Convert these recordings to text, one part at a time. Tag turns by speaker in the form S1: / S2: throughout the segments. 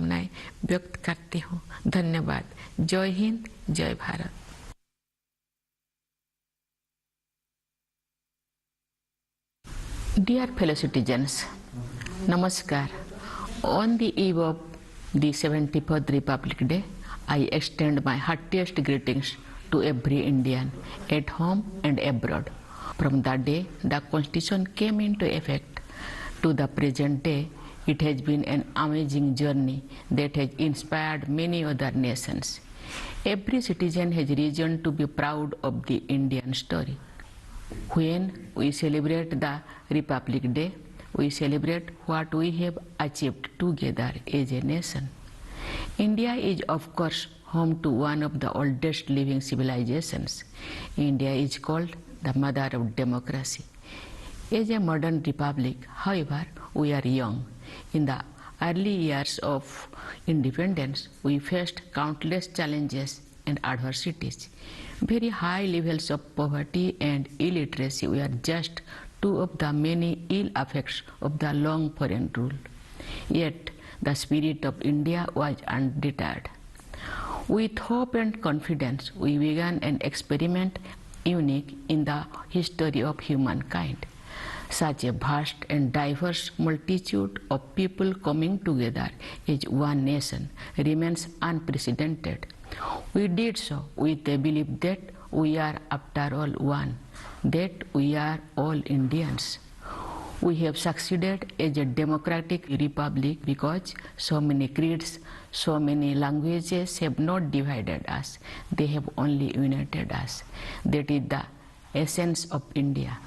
S1: शुभकामनाएं व्यक्त करती हूँ। धन्यवाद। जय हिंद, जय Bharat. Dear fellow citizens, Namaskar. On the eve of the 74th Republic Day, I extend my heartiest greetings to every Indian at home and abroad. From the day the Constitution came into effect to the present day, it has been an amazing journey that has inspired many other nations. Every citizen has reason to be proud of the Indian story. When we celebrate the Republic Day, we celebrate what we have achieved together as a nation. India is, of course, home to one of the oldest living civilizations. India is called the mother of democracy. As a modern republic, however, we are young. In the early years of independence, we faced countless challenges and adversities. Very high levels of poverty and illiteracy were just two of the many ill effects of the long foreign rule. Yet, the spirit of India was undeterred. With hope and confidence, we began an experiment unique in the history of humankind. Such a vast and diverse multitude of people coming together as one nation remains unprecedented. We did so with the belief that we are after all one, that we are all Indians. We have succeeded as a democratic republic because so many creeds, so many languages have not divided us, they have only united us. That is the essence of India.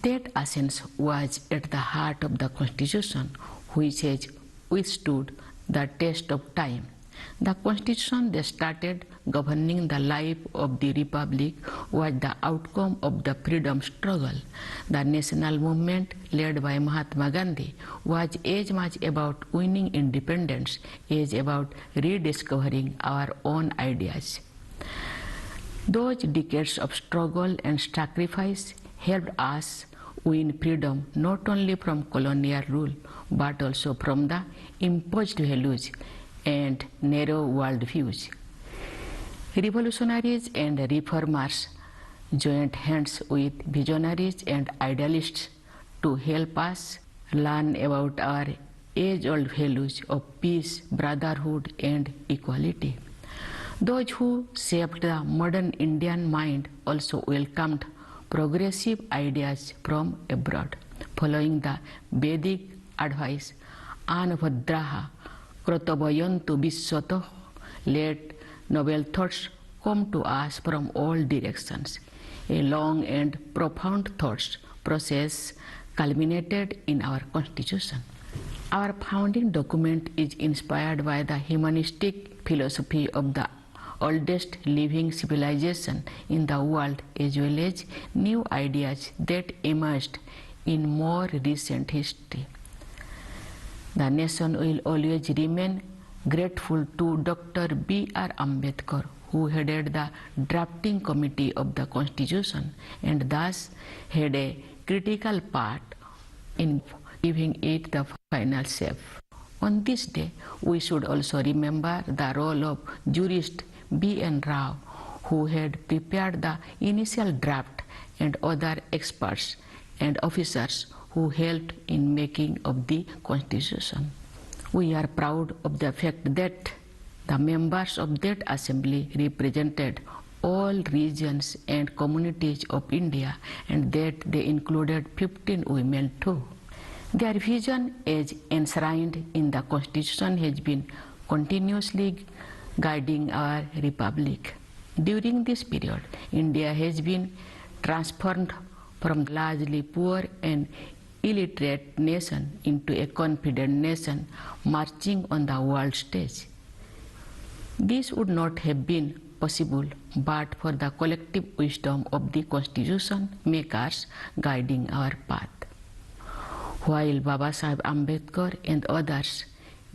S1: That essence was at the heart of the Constitution, which has withstood the test of time. The Constitution that started governing the life of the Republic was the outcome of the freedom struggle. The national movement led by Mahatma Gandhi was as much about winning independence as about rediscovering our own ideas. Those decades of struggle and sacrifice helped us win freedom not only from colonial rule but also from the imposed values and narrow worldviews. Revolutionaries and reformers joined hands with visionaries and idealists to help us learn about our age-old values of peace, brotherhood, and equality. Those who shaped the modern Indian mind also welcomed progressive ideas from abroad. Following the Vedic advice, Anabhadraha Krotavayantu Vishwatoh, let noble thoughts come to us from all directions. A long and profound thought process culminated in our Constitution. Our founding document is inspired by the humanistic philosophy of the oldest living civilization in the world, as well as new ideas that emerged in more recent history. The nation will always remain grateful to Dr. B.R. Ambedkar, who headed the drafting committee of the Constitution and thus had a critical part in giving it the final shape. On this day, we should also remember the role of jurist B.N. Rao, who had prepared the initial draft, and other experts and officers who helped in making of the Constitution. We are proud of the fact that the members of that assembly represented all regions and communities of India, and that they included 15 women too. Their vision as enshrined in the Constitution has been continuously guiding our republic. During this period, India has been transformed from a largely poor and illiterate nation into a confident nation marching on the world stage. This would not have been possible but for the collective wisdom of the Constitution makers guiding our path. While Baba Sahib Ambedkar and others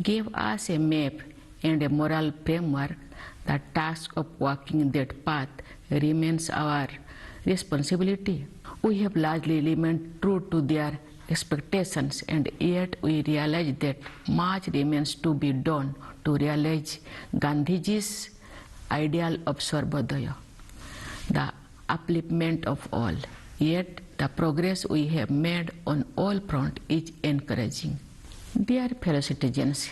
S1: gave us a map and a moral framework, the task of walking that path remains our responsibility. We have largely remained true to their expectations, and yet we realize that much remains to be done to realize Gandhiji's ideal of Sarvodaya, the upliftment of all. Yet the progress we have made on all fronts is encouraging. Dear fellow citizens,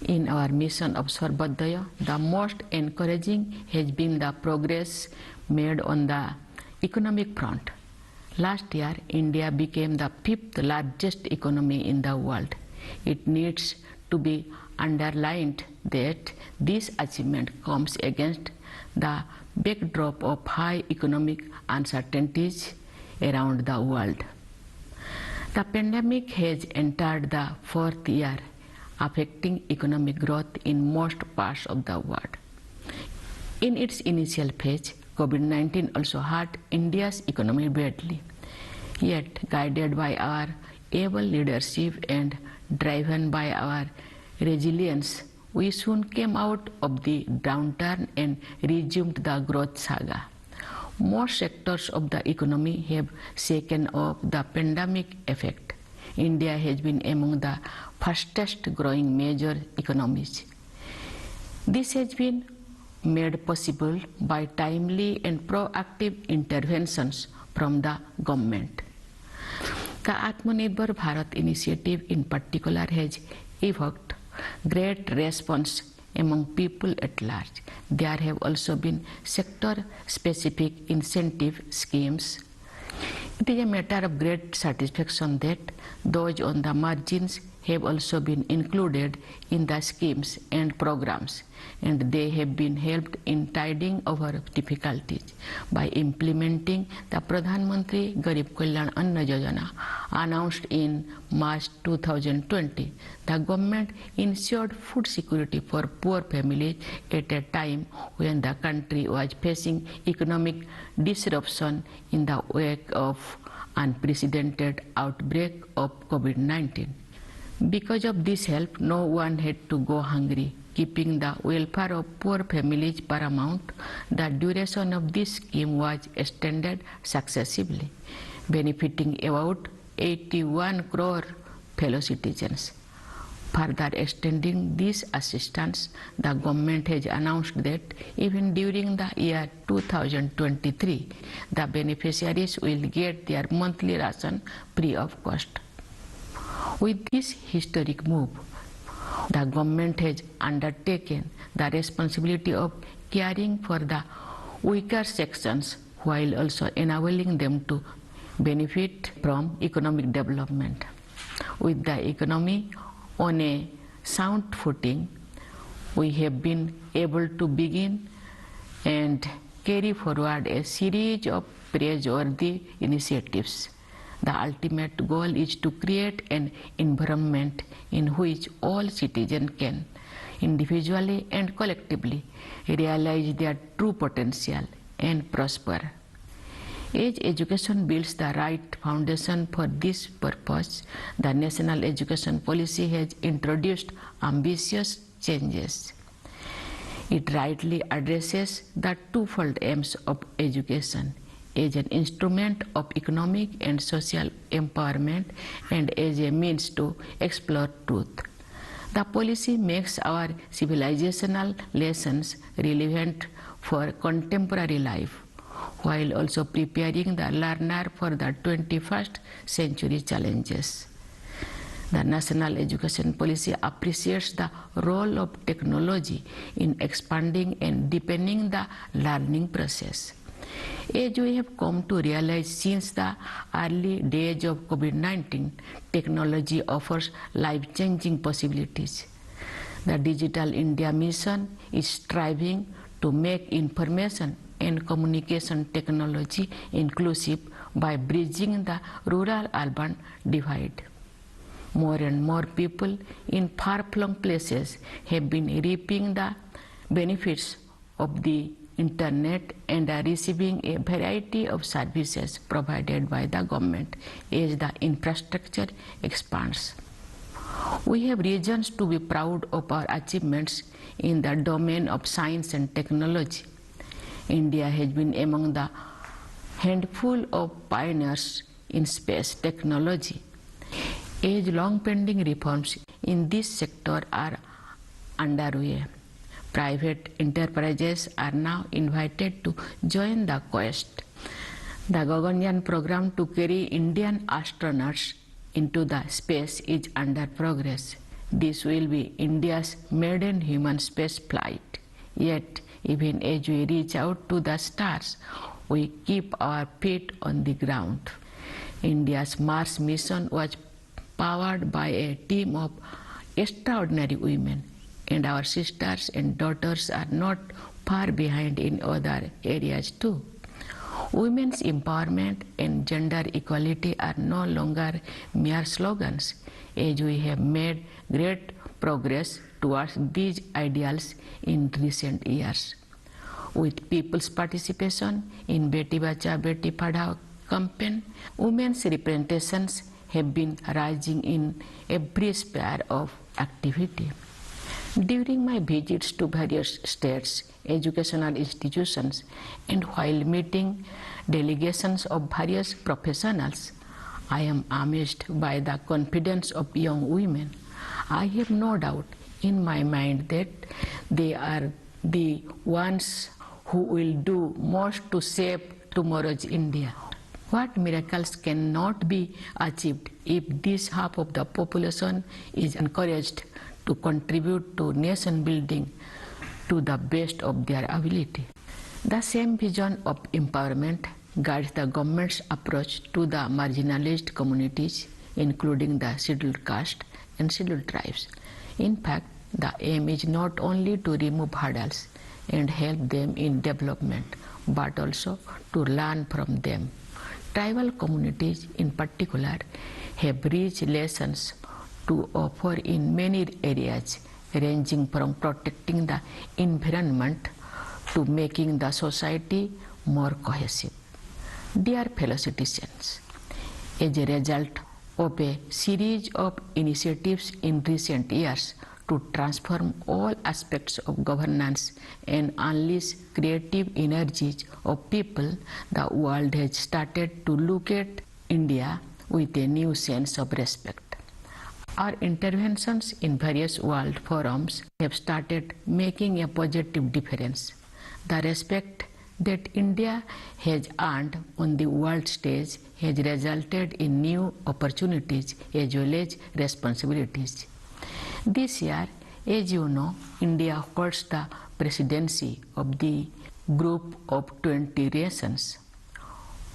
S1: in our mission of Sarvodaya, the most encouraging has been the progress made on the economic front. Last year, India became the 5th largest economy in the world. It needs to be underlined that this achievement comes against the backdrop of high economic uncertainties around the world. The pandemic has entered the 4th year, affecting economic growth in most parts of the world. In its initial phase, COVID-19 also hurt India's economy badly. Yet, guided by our able leadership and driven by our resilience, we soon came out of the downturn and resumed the growth saga. Most sectors of the economy have shaken off the pandemic effect. India has been among the fastest growing major economies. This has been made possible by timely and proactive interventions from the government. The Atmanirbhar Bharat initiative in particular has evoked great response among people at large. There have also been sector-specific incentive schemes. It is a matter of great satisfaction that those on the margins have also been included in the schemes and programs, and they have been helped in tiding over difficulties by implementing the Pradhan Mantri Garib Kalyan Anna Yojana announced in March 2020. The government ensured food security for poor families at a time when the country was facing economic disruption in the wake of unprecedented outbreak of COVID-19. Because of this help, no one had to go hungry. Keeping the welfare of poor families paramount, the duration of this scheme was extended successively, benefiting about 81 crore fellow citizens. Further extending this assistance, the government has announced that even during the year 2023, the beneficiaries will get their monthly ration free of cost. With this historic move, the government has undertaken the responsibility of caring for the weaker sections while also enabling them to benefit from economic development. With the economy on a sound footing, we have been able to begin and carry forward a series of praiseworthy initiatives. The ultimate goal is to create an environment in which all citizens can, individually and collectively, realize their true potential and prosper. As education builds the right foundation for this purpose, the National Education Policy has introduced ambitious changes. It rightly addresses the twofold aims of education: as an instrument of economic and social empowerment and as a means to explore truth. The policy makes our civilizational lessons relevant for contemporary life, while also preparing the learner for the 21st century challenges. The National Education Policy appreciates the role of technology in expanding and deepening the learning process. As we have come to realize since the early days of COVID-19, technology offers life-changing possibilities. The Digital India mission is striving to make information and communication technology inclusive by bridging the rural-urban divide. More and more people in far-flung places have been reaping the benefits of the Internet and are receiving a variety of services provided by the government as the infrastructure expands. We have reasons to be proud of our achievements in the domain of science and technology. India has been among the handful of pioneers in space technology. Age-long pending reforms in this sector are underway. Private enterprises are now invited to join the quest. The Gaganyaan program to carry Indian astronauts into the space is under progress. This will be India's maiden human space flight. Yet, even as we reach out to the stars, we keep our feet on the ground. India's Mars mission was powered by a team of extraordinary women, and our sisters and daughters are not far behind in other areas too. Women's empowerment and gender equality are no longer mere slogans, as we have made great progress towards these ideals in recent years. With people's participation in Beti Bachao Beti Padhao campaign, women's representations have been rising in every sphere of activity. During my visits to various states, educational institutions, and while meeting delegations of various professionals, I am amazed by the confidence of young women. I have no doubt in my mind that they are the ones who will do most to shape tomorrow's India. What miracles cannot be achieved if this half of the population is encouraged to contribute to nation building to the best of their ability. The same vision of empowerment guides the government's approach to the marginalized communities, including the scheduled caste and scheduled tribes. In fact, the aim is not only to remove hurdles and help them in development, but also to learn from them. Tribal communities in particular have rich lessons to offer in many areas, ranging from protecting the environment to making the society more cohesive. Dear fellow citizens, as a result of a series of initiatives in recent years to transform all aspects of governance and unleash creative energies of people, the world has started to look at India with a new sense of respect. Our interventions in various world forums have started making a positive difference. The respect that India has earned on the world stage has resulted in new opportunities as well as responsibilities. This year, as you know, India holds the presidency of the Group of 20 Nations.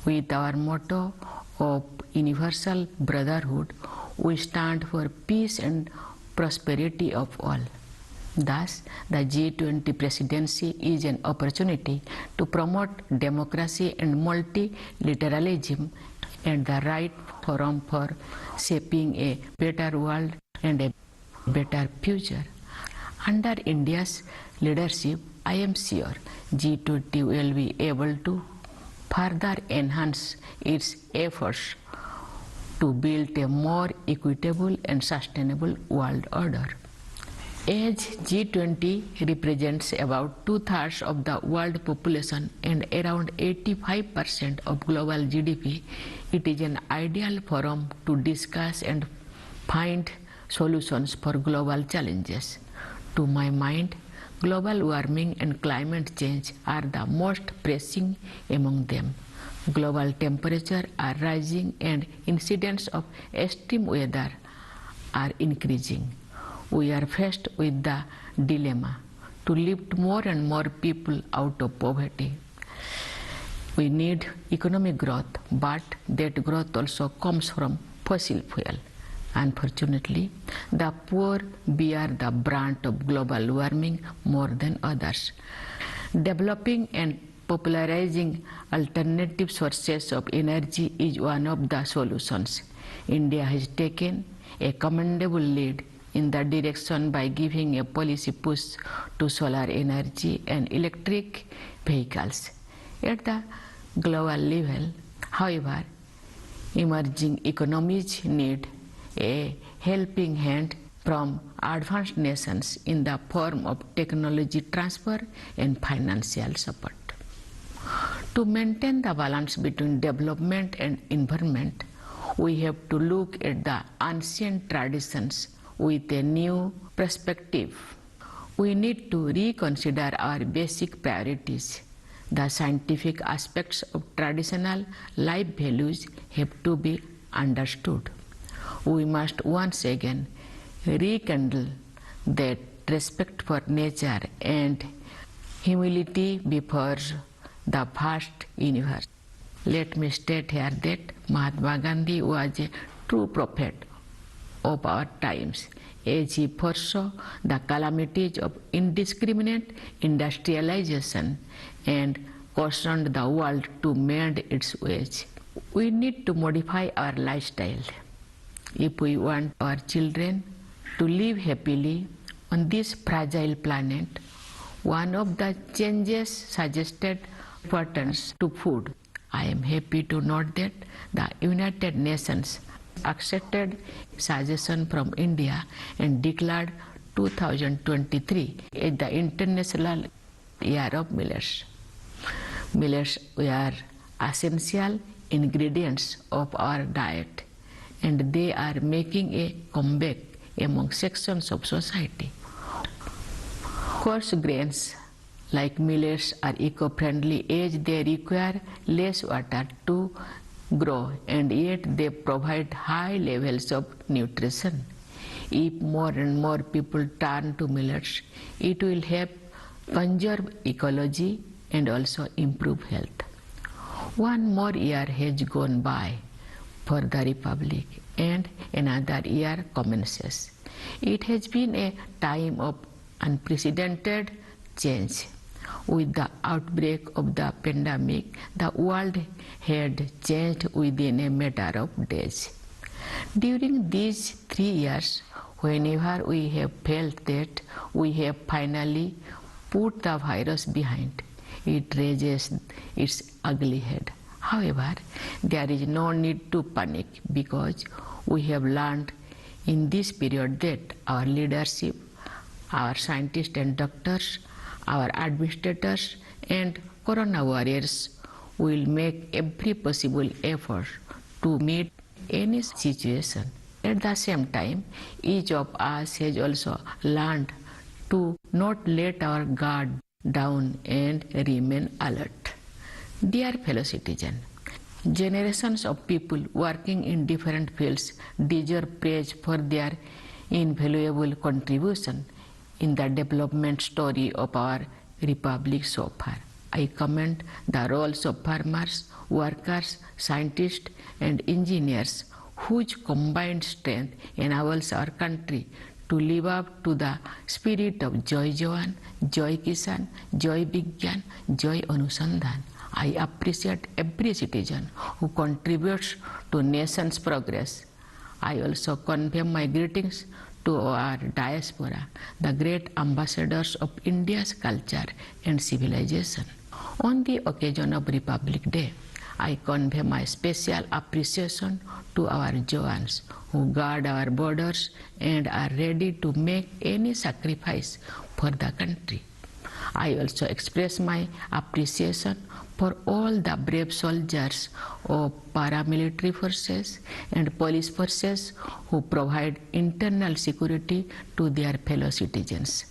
S1: With our motto of universal brotherhood, we stand for peace and prosperity of all. Thus, the G20 presidency is an opportunity to promote democracy and multilateralism and the right forum for shaping a better world and a better future. Under India's leadership, I am sure G20 will be able to further enhance its efforts to build a more equitable and sustainable world order. As G20 represents about 2/3 of the world population and around 85% of global GDP, it is an ideal forum to discuss and find solutions for global challenges. To my mind, global warming and climate change are the most pressing among them. Global temperatures are rising and incidents of extreme weather are increasing. We are faced with the dilemma to lift more and more people out of poverty. We need economic growth, but that growth also comes from fossil fuel. Unfortunately, the poor bear the brunt of global warming more than others. Developing and popularizing alternative sources of energy is one of the solutions. India has taken a commendable lead in that direction by giving a policy push to solar energy and electric vehicles. At the global level, however, emerging economies need a helping hand from advanced nations in the form of technology transfer and financial support. To maintain the balance between development and environment, We have to look at the ancient traditions with a new perspective. We need to reconsider our basic priorities. The scientific aspects of traditional life values have to be understood. We must once again rekindle that respect for nature and humility before the vast universe. Let me state here that Mahatma Gandhi was a true prophet of our times, as he foresaw the calamities of indiscriminate industrialization and cautioned the world to mend its ways. We need to modify our lifestyle if we want our children to live happily on this fragile planet. One of the changes suggested importance to food. I am happy to note that the United Nations accepted suggestion from India and declared 2023 as the International Year of Millets. Millets were essential ingredients of our diet, and they are making a comeback among sections of society. Coarse grains like millets are eco-friendly as they require less water to grow, and yet they provide high levels of nutrition. If more and more people turn to millets, it will help conserve ecology and also improve health. One more year has gone by for the Republic and another year commences. It has been a time of unprecedented change. With the outbreak of the pandemic, the world had changed within a matter of days. During these 3 years, whenever we have felt that we have finally put the virus behind, it raises its ugly head. However, there is no need to panic because we have learned in this period that our leadership, our scientists and doctors, our administrators and corona warriors will make every possible effort to meet any situation. At the same time, each of us has also learned to not let our guard down and remain alert. Dear fellow citizens, generations of people working in different fields deserve praise for their invaluable contribution in the development story of our Republic so far. I commend the roles of farmers, workers, scientists and engineers whose combined strength enables our country to live up to the spirit of Joy Jawan, Joy Kisan, Joy Vigyan, Joy Anusandhan. I appreciate every citizen who contributes to nation's progress. I also convey my greetings to our diaspora, the great ambassadors of India's culture and civilization. On the occasion of Republic Day, I convey my special appreciation to our Jawans who guard our borders and are ready to make any sacrifice for the country. I also express my appreciation for all the brave soldiers of paramilitary forces and police forces who provide internal security to their fellow citizens.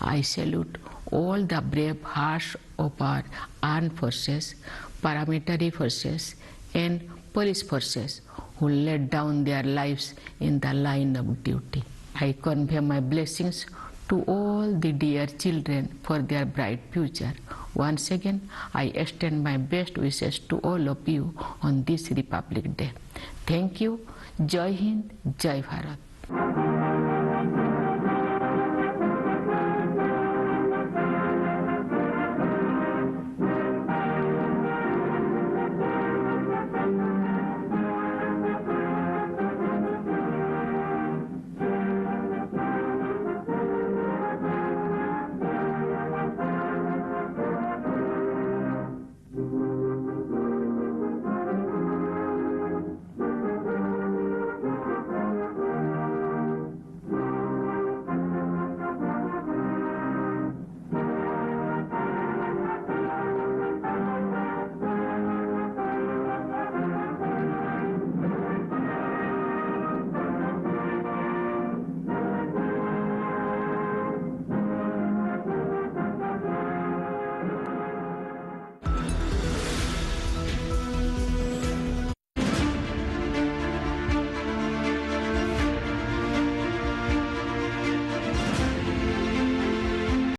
S1: I salute all the brave hearts of our armed forces, paramilitary forces and police forces who laid down their lives in the line of duty. I convey my blessings to all the dear children for their bright future. Once again, I extend my best wishes to all of you on this Republic Day. Thank you. Jai Hind, Jai Bharat.